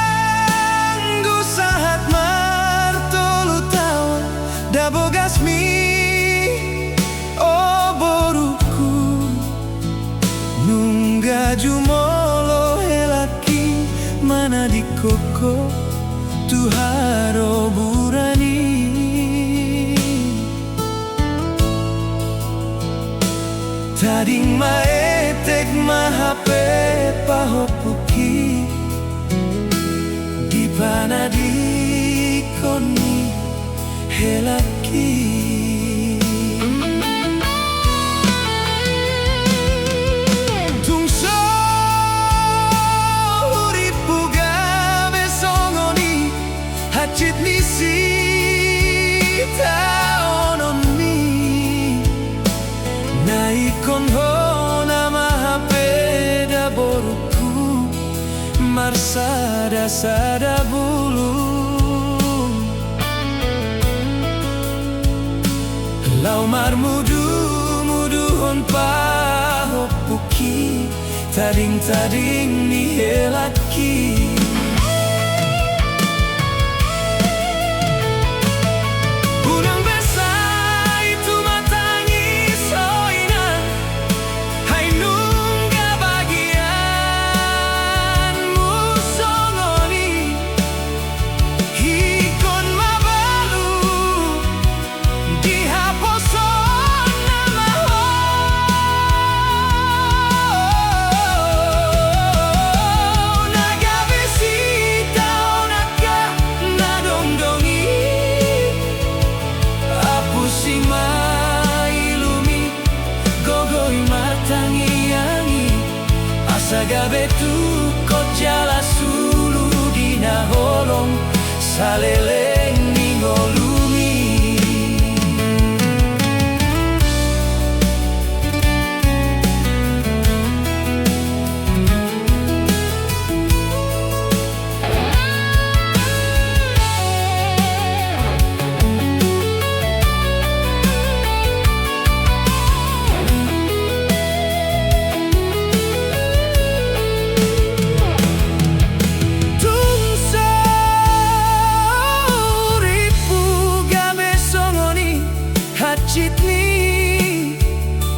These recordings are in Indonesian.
Sonanggu sahat martolu tawa dabogasmi oh boruku nungga jumolo helaki mana di koko tuharo burani tading maetek mahape pahopuki di pana di koni helaki tungso uripu gawe songoni hacit nisi taononi naikon ho boruku marsada sada bulu laumar mudu muduhon pahopuki tading tading ni helaki Sagabe tu kojala sulu dina holong saleleng ningolumi Chitni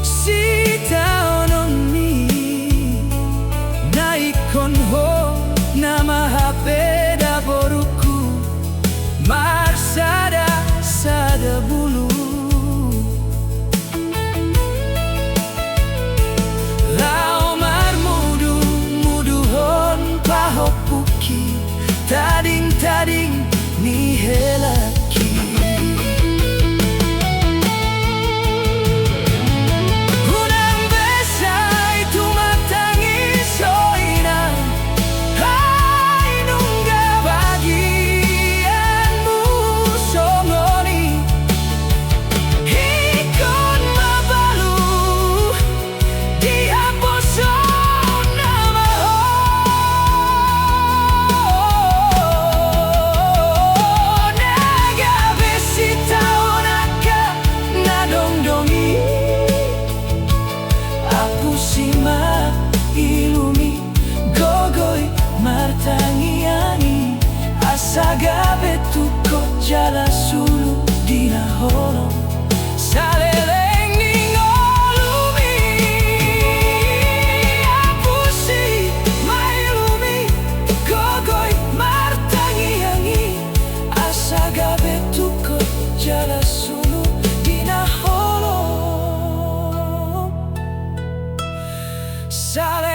sita ononi naikon ho nama hapeda boruku marsada sada bulu laumar mudu muduhon pahopuki tading tading ni helaki ilumi gogoi martangiani asagabe tu kojala sulu dina holong saleleng ningolumi apusi mailumi gogoi martangiani asagabe tu kojala sulu dina holong Sale